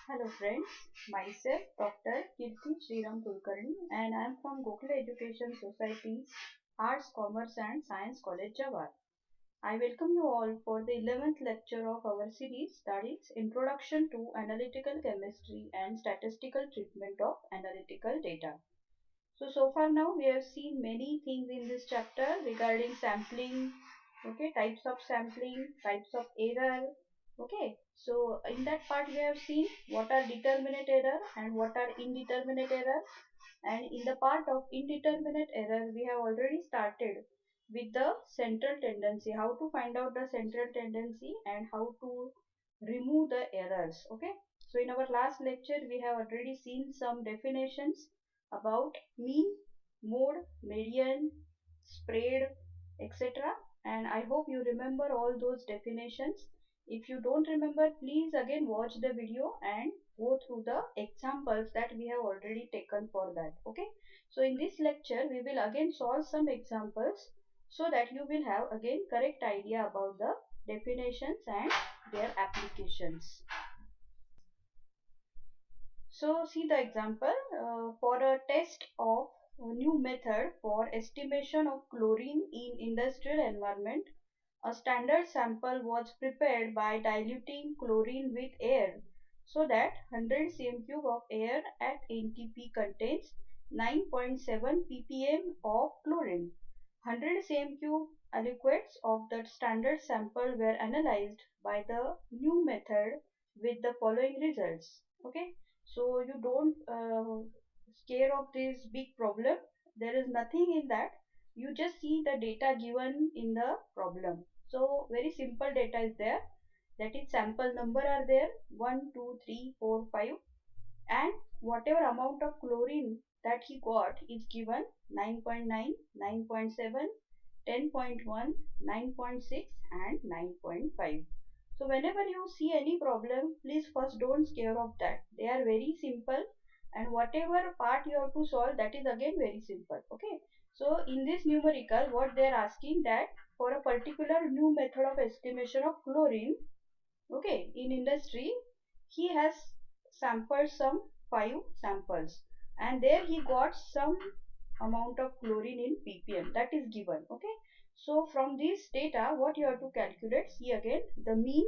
Hello friends, myself Dr. Kirti Sriram Kulkarni and I am from Gokhale Education Society's Arts, Commerce and Science College Jawar. I welcome you all for the 11th lecture of our series, that is Introduction to Analytical Chemistry and Statistical Treatment of Analytical Data. So far now we have seen many things in this chapter regarding sampling, okay, types of sampling, types of error, okay. So in that part we have seen what are determinate error and what are indeterminate error, and in the part of indeterminate error we have already started with the central tendency, how to find out the central tendency and how to remove the errors, okay. So in our last lecture we have already seen some definitions about mean, mode, median, spread, etc. And I hope you remember all those definitions. If you don't remember, please again watch the video and go through the examples that we have already taken for that, okay. So in this lecture we will again solve some examples so that you will have again correct idea about the definitions and their applications. So see the example for a test of a new method for estimation of chlorine in industrial environment. A standard sample was prepared by diluting chlorine with air so that 100 cm³ of air at NTP contains 9.7 ppm of chlorine. 100 cm³ aliquots of the standard sample were analyzed by the new method with the following results. Okay, so you don't scare of this big problem. There is nothing in that. You just see the data given in the problem. So very simple data is there, that is sample number are there 1 2 3 4 5, and whatever amount of chlorine that he got is given 9.9, 9.7, 10.1, 9.6 and 9.5. So whenever you see any problem, please first don't scare of that. They are very simple, and whatever part you have to solve, that is again very simple, okay. So in this numerical what they are asking, that for a particular new method of estimation of chlorine, okay, in industry, he has sampled some 5 samples and there he got some amount of chlorine in ppm, that is given, okay. So from this data what you have to calculate, see again the mean,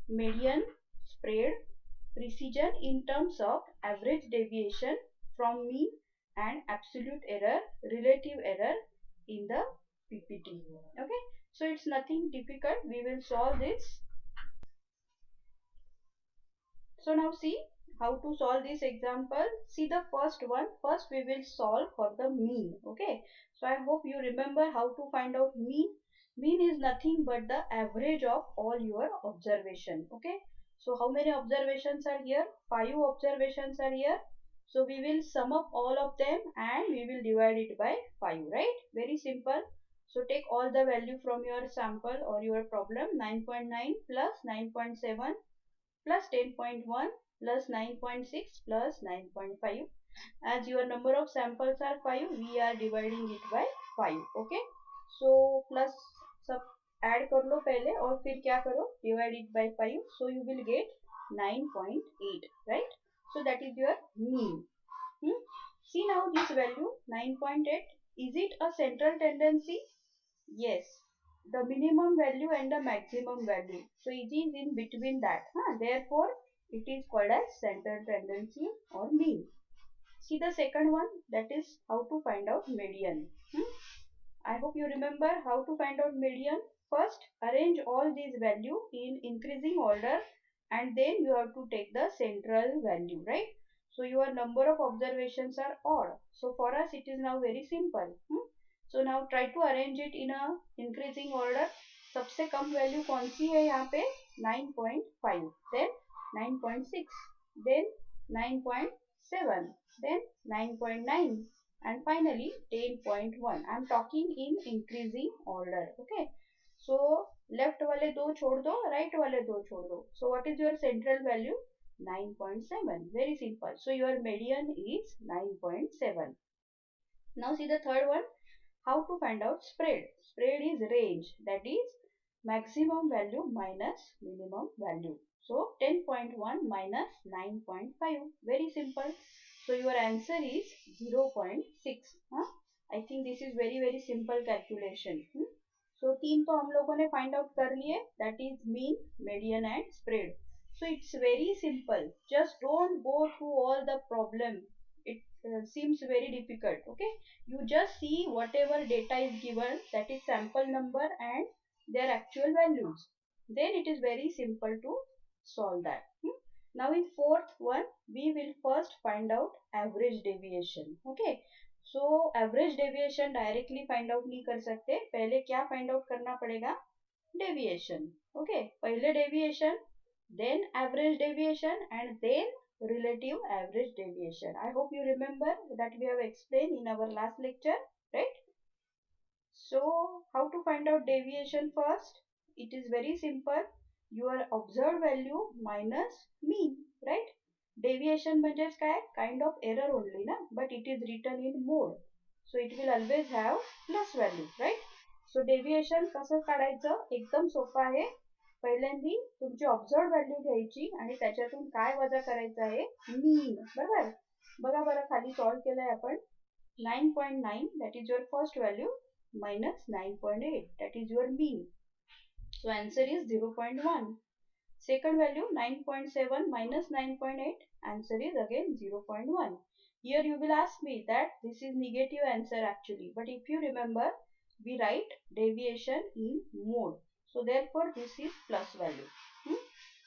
median, spread, precision in terms of average deviation from mean, and absolute error, relative error in the ppt, okay. So it's nothing difficult, we will solve this. So now see how to solve this example. See the first one. First we will solve for the mean. Okay. So I hope you remember how to find out mean. Mean is nothing but the average of all your observation. Okay. So how many observations are here? 5 observations are here. So we will sum up all of them and we will divide it by 5. Right. Very simple. So take all the value from your sample or your problem. 9.9 plus 9.7 plus 10.1 plus 9.6 plus 9.5. As your number of samples are 5, we are dividing it by 5. Okay. So plus सब add कर लो पहले और फिर क्या करो, divide it by 5. So you will get 9.8, right? So that is your mean. See now this value 9.8. Is it a central tendency? Yes, the minimum value and the maximum value. So it is in between that. Therefore, it is called as central tendency or mean. See the second one, that is how to find out median. I hope you remember how to find out median. First, arrange all these value in increasing order and then you have to take the central value, right? So your number of observations are odd. So for us it is now very simple. So now try to arrange it in a increasing order. सबसे कम value कौन सी है यहाँ पे? 9.5, then 9.6, then 9.7, then 9.9 and finally 10.1. I am talking in increasing order, okay. So left वाले दो छोड़ दो, right वाले दो छोड़ दो. So what is your central value? 9.7. Very simple. So your median is 9.7. Now see the third one. How to find out spread? Spread is range, that is maximum value minus minimum value. So 10.1 minus 9.5. Very simple. So your answer is 0.6. Huh? I think this is very simple calculation. So तीन तो हम लोगों ने find out कर लिए. That is mean, median and spread. So it's very simple. Just don't go through all the problem. It seems very difficult. Okay. You just see whatever data is given, that is sample number and their actual values. Then it is very simple to solve that. Now in fourth one, we will first find out average deviation. Okay. So average deviation directly find out नहीं कर सकते. पहले क्या find out करना पड़ेगा? Deviation. Okay. पहले deviation, then average deviation, and then relative average deviation. I hope you remember that we have explained in our last lecture, right? So how to find out deviation first? It is very simple. Your observed value minus mean, right? Deviation म्हणजेच काय? Kind of error only ना, but it is written in mode. So it will always have plus value, right? So deviation कसं काढायचं? एकदम सोपं आहे. पहिल्यांदी तुमची observe value घ्यायची आणि त्याच्यातून काय वजा करायचं आहे? मीन. बरोबर? बघा बरं खाली सॉल्व केलंय आपण. 9.9 that is your first value minus 9.8 that is your mean. So answer is 0.1. Second value 9.7 minus 9.8, answer is again 0.1. Here you will ask me that this is negative answer actually, but if you remember we write deviation in mode. So therefore this is plus value.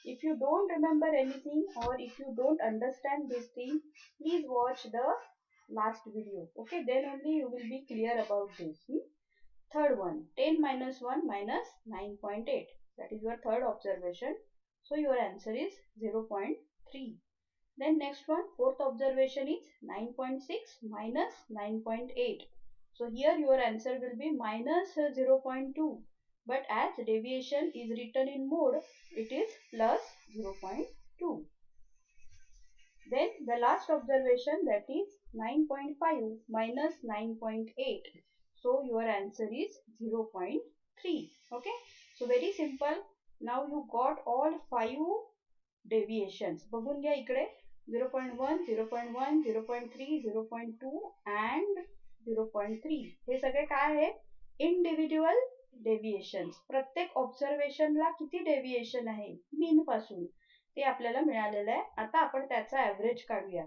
If you don't remember anything or if you don't understand this thing, please watch the last video. Okay, then only you will be clear about this. Third one, 10 minus 1 minus 9.8. That is your third observation. So your answer is 0.3. Then next one, fourth observation is 9.6 minus 9.8. So here your answer will be minus 0.2. But as deviation is written in mode, it is plus 0.2. Then the last observation, that is 9.5 minus 9.8. So your answer is 0.3. Okay. So very simple. Now you got all 5 deviations. बघून घ्या इकडे 0.1, 0.1, 0.3, 0.2 and 0.3. हे सगळे काय आहे? Individual deviations. प्रत्येक ऑब्झर्वेशनला किती deviation आहे mean पासून ते आपल्याला मिळालेलं आहे. आता आपण त्याचा ॲव्हरेज काढूया.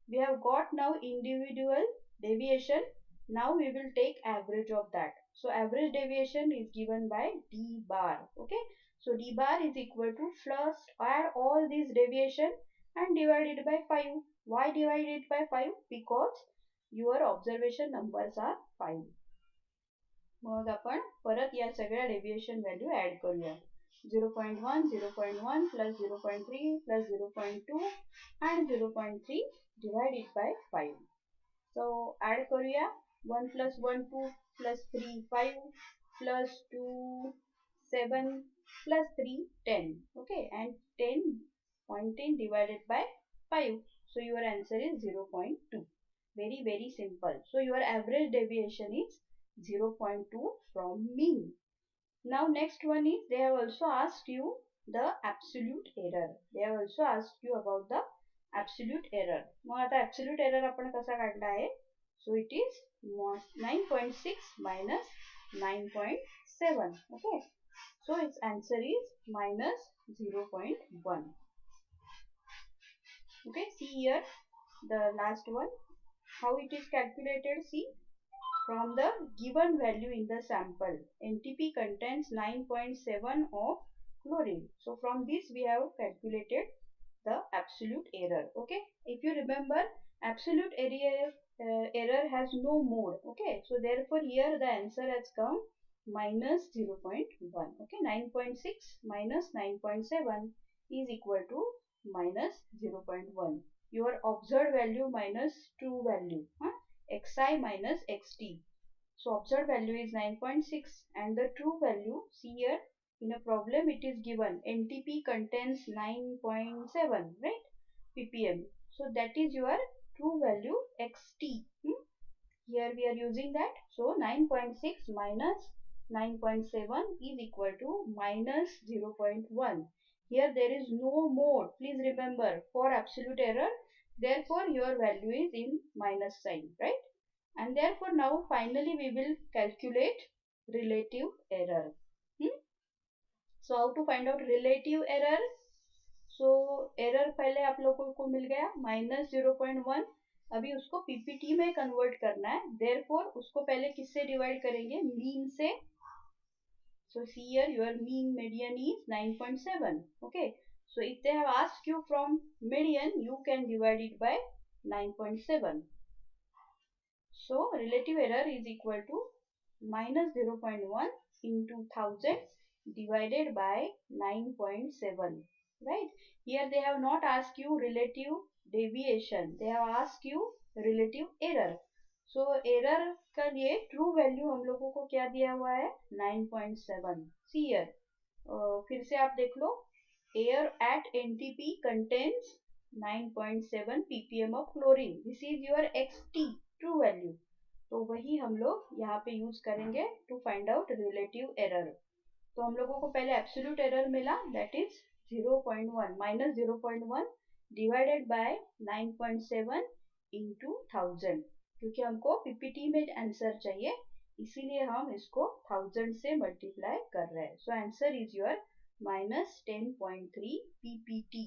We have got now individual deviation. Now we will take average of that. So average deviation is given by d bar. Okay. So d bar is equal to first add all these deviation and divide it by 5. Why divide it by 5? Because your observation numbers are 5. मग आपण परत या सगळ्या deviation value add करूया. 0.1, 0.1 plus 0.3 plus 0.2 and 0.3 divided by 5. So add करूया. 1 plus 1 2 plus 3 5 plus 2 7 plus 3 10. Okay, and 10.10 divided by 5. So your answer is 0.2. Very simple. So your average deviation is 0.2 from mean. Now next one is they have also asked you the absolute error. They have also asked you about the absolute error. मग आता absolute error आपण कसा काढला आहे? So it is 9.6 minus 9.7. Okay. So its answer is minus 0.1. Okay. See here the last one. How it is calculated? See. From the given value in the sample, NTP contains 9.7 of chlorine. So from this we have calculated the absolute error. Okay. If you remember, absolute error has no mode. Okay. So therefore here the answer has come minus 0.1. Okay. 9.6 minus 9.7 is equal to minus 0.1. Your observed value minus true value. Xi minus xt. So observed value is 9.6 and the true value, see here in a problem it is given NTP contains 9.7, right, ppm. So that is your true value xt. Here we are using that. So 9.6 minus 9.7 is equal to minus 0.1. here there is no mode, please remember, for absolute error, therefore your value is in minus sign, right? And therefore now finally we will calculate relative error. So how to find out relative error? So error पहले आप लोगों को मिल गया -0.1, अभी उसको PPT में convert करना है, देयरफॉर उसको पहले किससे डिवाइड करेंगे, मीन से. So here your mean median is 9.7. Okay, so if they have asked you from median you can divide it by 9.7. So relative error is equal to -0.1 into 1000 divided by 9.7, right? Here they have not asked you relative deviation, they have asked you relative error. So error का लिए true value हम लोगों को क्या दिया हुआ है, 9.7. see here, फिर से आप देख लो, air at NTP contains 9.7 ppm of chlorine, this is your xt true value. तो वही हम लोग यहाँ पे यूज करेंगे to find out relative error. तो हम लोगों को पहले एब्सोल्यूट एरर मिला, that is 0.1 -0.1 divided by 9.7 into 1000, क्योंकि हमको पीपीटी में आंसर चाहिए इसीलिए हम इसको 1000 से मल्टीप्लाई कर रहे हैं. So answer is your -10.3 ppt.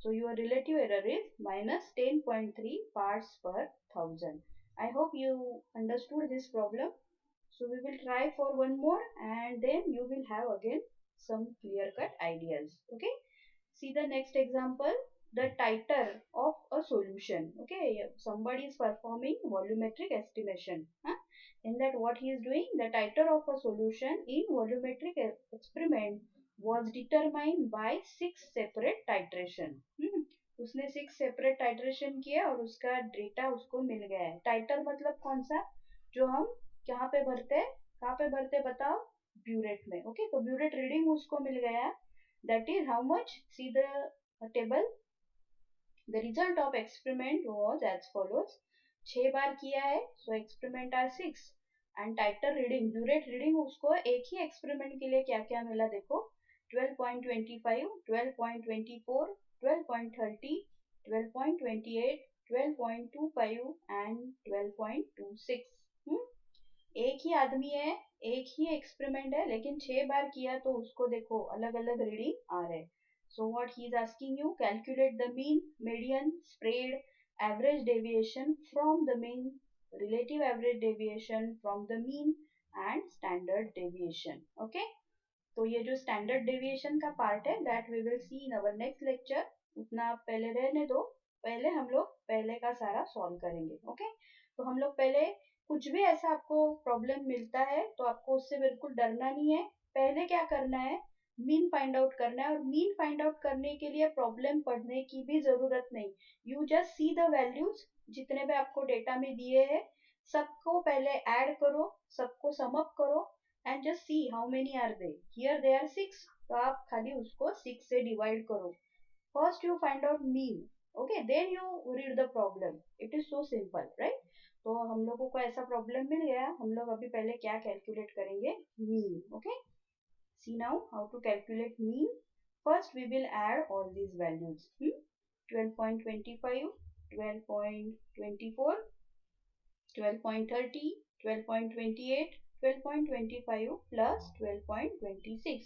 So your relative error is -10.3 parts per 1000. I hope you understood this problem. So we will try for one more and then you will have again some clear cut ideas. Okay. See the next example, the titer of a solution. Okay. Somebody is performing volumetric estimation. In that what he is doing, the titer of a solution in volumetric experiment was determined by 6 separate titration. उसने 6 separate titration किया और उसका data उसको मिल गया है. टाइटर मतलब कौन सा, जो हम कहाँ पे भरते हैं, कहाँ पे भरते बताओ, ब्यूरेट में. ओके, तो ब्यूरेट रीडिंग उसको मिल गया, that is how much. See the table, the result of experiment was as follows. 6 बार किया है, so experiment are 6 and titre reading, burette reading उसको एक ही एक्सपेरिमेंट के लिए क्या क्या मिला देखो, 12.25, 12.24, 12.30, 12.28, 12.25 and 12.26. एक ही आदमी है, एक ही एक्सपेरिमेंट है, लेकिन 6 बार किया तो उसको देखो अलग अलग रीडिंग आ रहे. So what he is asking you, calculate the mean, median, spread, average deviation from the mean, relative average deviation from the mean and standard deviation. Okay, तो ये जो स्टैंडर्ड डेविएशन का पार्ट है that we will see in our next lecture. उतना आप पहले रहने दो, पहले हम लोग पहले का सारा सॉल्व करेंगे. ओके, तो हम लोग पहले कुछ भी ऐसा आपको प्रॉब्लम मिलता है तो आपको उससे बिल्कुल डरना नहीं है. पहले क्या करना है, मीन फाइंड आउट करना है, और मीन फाइंड आउट करने के लिए प्रॉब्लम पढ़ने की भी जरूरत नहीं. You just see the values जितने भी आपको डेटा में दिए हैं, सबको पहले ऐड करो, सबको सम अप करो and just see how many are they. Here they are 6, तो आप खाली उसको 6 से डिवाइड करो. First you find out mean, okay, then you read the problem. It is so simple, right? तो हम लोगों को ऐसा प्रॉब्लम मिल गया, हम लोग अभी पहले क्या कैलकुलेट करेंगे, mean. Okay, see now how to calculate mean. First we will add all these values. 12.25, 12.24, 12.30, 12.28, 12.25 plus 12.26.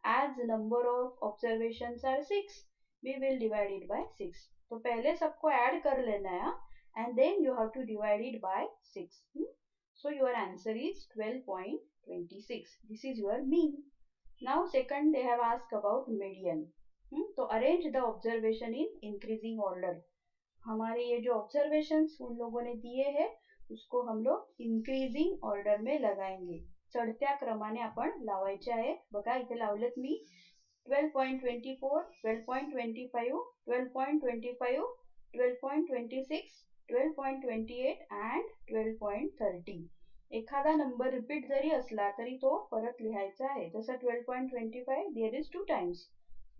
As the number of observations are 6, we will divide it by 6. तो पहले सबको ऐड कर लेना है and then you have to divide it by 6. So your answer is 12.26. This is your mean. Now second they have asked about median. तो arrange the observation in increasing order. हमारे ये जो observations उन लोगों ने दिए हैं उसको हम लोग इन्क्रीजिंग ऑर्डर में लगाएंगे. चढत्या क्रमाने आपण लावायचे आहे. बघा इथे लावलेत मी 12.24, 12.25, 12.25, 12.26, 12.28 and 12.30. एखादा नंबर रिपीट जरी असला तरी तो परत लिहायचा आहे. जसं 12.25 देयर इज 2 टाइम्स,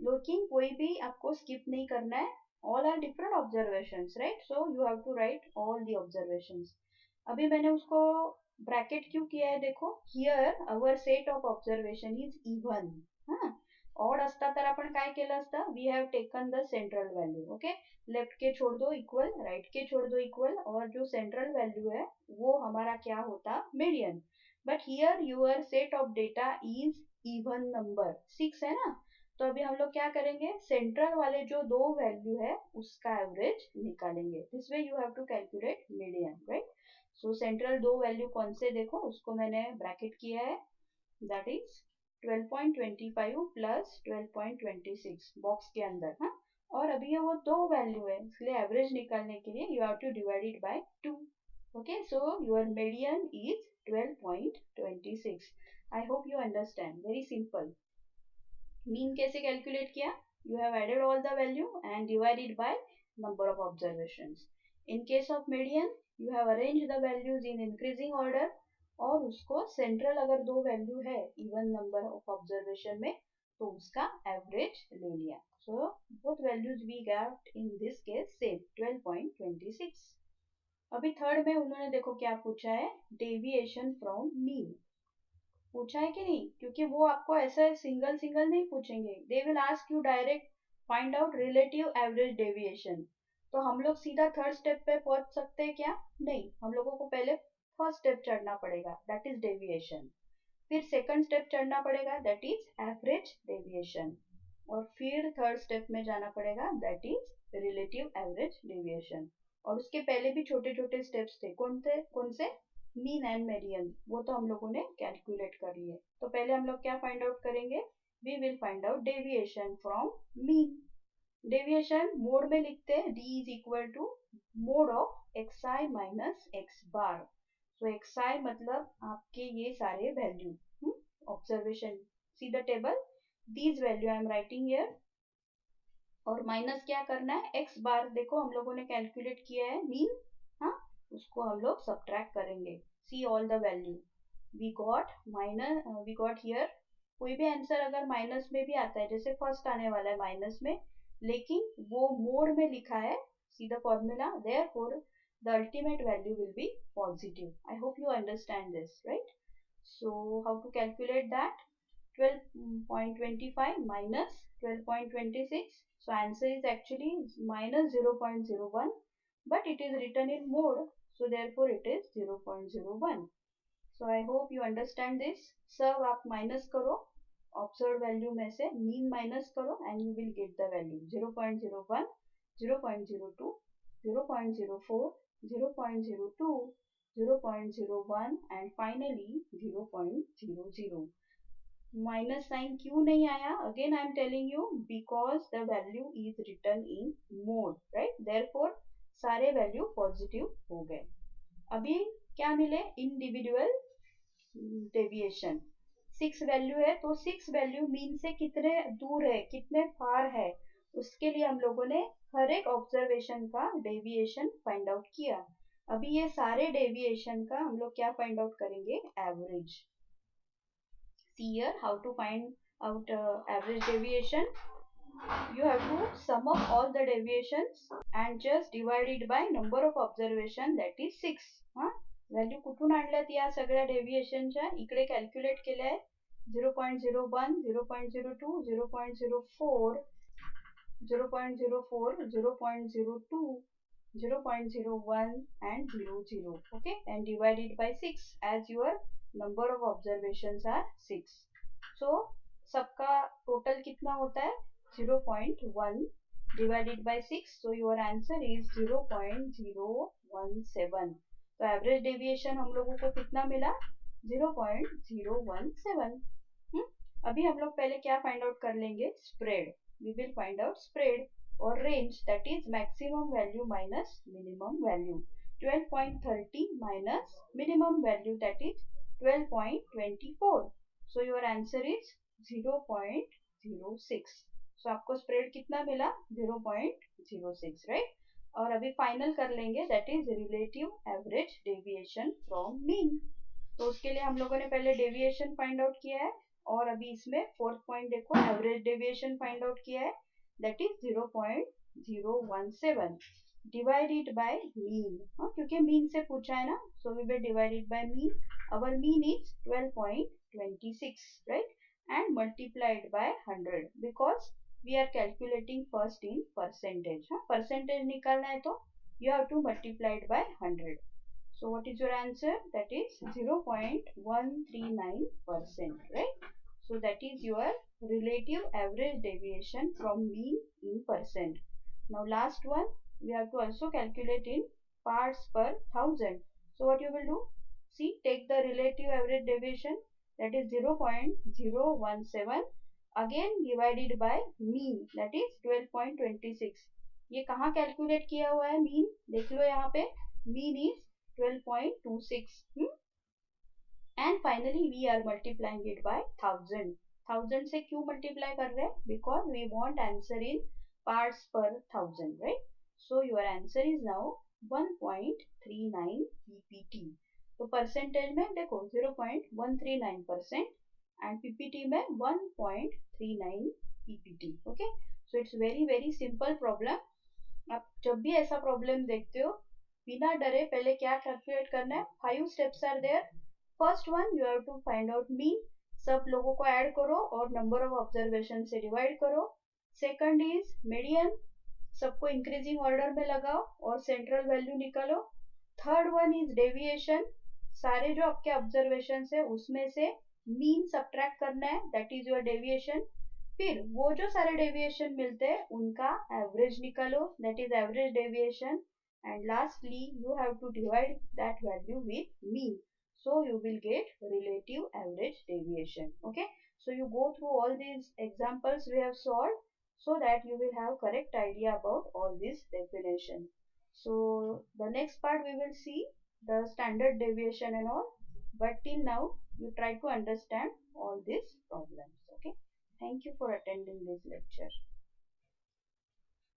लेकिन कोई भी आपको स्किप नहीं करना है. all are different observations, right? So you have to write all the observations. अभी मैंने उसको ब्रैकेट क्यों किया है देखो, here our set of observation is even. हाँ, ऑड असता तर आपण काय केलं असतं, we have taken the central value. Okay, left के छोड़ दो इक्वल, राइट के छोड़ दो इक्वल, और जो सेंट्रल वैल्यू है वो हमारा क्या होता, median. But here your set of data is even number 6 है ना. तो अभी हम लोग क्या करेंगे, सेंट्रल वाले जो दो वैल्यू है उसका एवरेज निकालेंगे. This way you have to calculate median, right. So central दो वैल्यू कौन से, देखो उसको मैंने ब्रैकेट किया है, दैट इज 12.25 प्लस 12.26 बॉक्स के अंदर. हाँ, और अभी ये वो दो वैल्यू है, इसलिए एवरेज निकालने के लिए you have to divide it by 2. Okay, so your median is 12.26. I hope you understand, very simple. Mean कैसे कैलकुलेट किया, you have added all the value and divided by number of observations. In case of median you have arrange the values in increasing order, और उसको central अगर दो value है even number of observation में तो उसका average ले लिया. So both values we got in this case same 12.26. अभी थर्ड में उन्होंने देखो क्या पूछा है, डेविएशन फ्रॉम मीन पूछा है कि नहीं, क्योंकि वो आपको ऐसा सिंगल सिंगल नहीं पूछेंगे, they will ask you direct find out relative average deviation. तो हम लोग सीधा थर्ड स्टेप पे पहुंच सकते हैं क्या, नहीं, हम लोगों को पहले फर्स्ट स्टेप चढ़ना पड़ेगा, दैट इज डेविएशन. फिर सेकंड स्टेप चढ़ना पड़ेगा, दैट इज एवरेज डेविएशन. और फिर थर्ड स्टेप में जाना पड़ेगा, that is relative average deviation. और उसके पहले भी छोटे छोटे स्टेप्स थे, कौन से, मीन एंड मेडियन, वो तो हम लोगों ने कैलकुलेट कर लिए. तो पहले हम लोग क्या फाइंड आउट करेंगे, we will find out deviation from mean. Deviation mod में लिखते हैं, D is equal to mod of X I minus X bar. So X I मतलब आपके ये सारे value observation, see the table, these value I am writing here. और minus क्या करना है, एक्स बार देखो हम लोगों ने कैलकुलेट किया है मीन, हाँ, उसको हम लोग सब्ट्रैक्ट करेंगे. See all the value we got minus, we got here. कोई भी आंसर अगर माइनस में भी आता है, जैसे फर्स्ट आने वाला है माइनस में, लेकिन वो मोड में लिखा है, see the formula, therefore the ultimate value will be positive. I hope you understand this, right. So how to calculate that, 12.25 minus 12.26. So answer is actually minus 0.01, but it is written in mode, so therefore it is 0.01. So I hope you understand this. सब आप minus करो, observe value में से mean minus करो and you will get the value 0.01, 0.02, 0.04, 0.02, 0.01 and finally 0.00. Minus sign क्यों नहीं आया, again I am telling you, because the value is written in mode, right, therefore सारे वैल्यू पॉजिटिव हो गए. अभी क्या मिले, इंडिविजुअल डेविएशन. 6 वैल्यू है, तो 6 वैल्यू मीन से कितने दूर है, कितने फार है, उसके लिए हम लोगों ने हर एक ऑब्जर्वेशन का डेविएशन फाइंड आउट किया. अभी ये सारे डेविएशन का हम लोग क्या फाइंड आउट करेंगे, average. See here how to find out average deviation. You have to sum up all the deviations and just divide it by number of observation, that is 6. हा, व्हॅल्यू कुठून आणल्यात या सगळ्या डेव्हिएशनच्या, इकडे कॅल्क्युलेट केल्या आहे. 0.01, 0.02, 0.04, 0.04, 0.02, 0.01 and 00. Okay, and divide it by 6 as your number of observations are 6. So सबका total कितना होता है, 0.1 divided by 6. So your answer is 0.017. तो एवरेज डेविएशन हम लोगों को कितना मिला, 0.017. अभी हम लोग पहले क्या फाइंड आउट कर लेंगे, spread. We will find out spread और range, that is maximum value minus minimum value. 12.30 minus minimum value, that is 12.24. So your answer is 0.06. So आपको स्प्रेड कितना मिला, 0.06, राइट. और अभी फाइनल कर लेंगे, that is relative average deviation from mean. तो उसके लिए हम लोगों ने पहले डेविएशन फाइंड आउट किया है, और अभी इसमें फोर्थ पॉइंट देखो, एवरेज डेविएशन फाइंड आउट किया है, that is 0.017 divided by mean. क्योंकि मीन से पूछा है ना, so we will divide it by mean. Our mean is 12.26, right. and multiplied by 100 because we are calculating first in percentage. Percentage निकालना है तो you have to multiply it by 100. So what is your answer? That is 0.139%, right? So that is your relative average deviation from mean in percent. Now last one, we have to also calculate in parts per thousand. So what you will do? See, take the relative average deviation, that is 0.017, again divided by mean, that is 12.26. ये कहाँ calculate किया हुआ है mean? देख लो यहाँ पे, mean is 12.26. And finally we are multiplying it by 1000. 1000 से क्यों मल्टीप्लाई कर रहे हैं? Because we want answer in parts per thousand, right? So your answer is now 1.39 ppt. तो परसेंटेज में देखो 0.139% and ppt में 1.39 ppt. Okay, so it's very simple problem. आप जब भी ऐसा प्रॉब्लम देखते हो बिना डरे पहले क्या कैलकुलेट करना है? 5 steps are there. First one, you have to find out mean. सब लोगों को ऐड करो और नंबर ऑफ ऑब्जर्वेशन से डिवाइड करो. सेकंड इज मीडियन, सबको इंक्रीजिंग ऑर्डर में लगाओ और सेंट्रल वैल्यू निकालो. थर्ड वन इज डेविएशन, सारे जो आपके ऑब्जर्वेशन है उसमें से मीन सब्ट्रैक्ट करना है, दैट इज योर डेविएशन. फिर वो जो सारे डेविएशन मिलते हैं उनका एवरेज निकालो, that is average deviation. And lastly you have to divide that value with mean, so you will get relative average deviation. Okay, so you go through all these examples we have solved so that you will have correct idea about all this definition. So the next part we will see the standard deviation and all, but till now you try to understand all these problems. Okay, thank you for attending this lecture.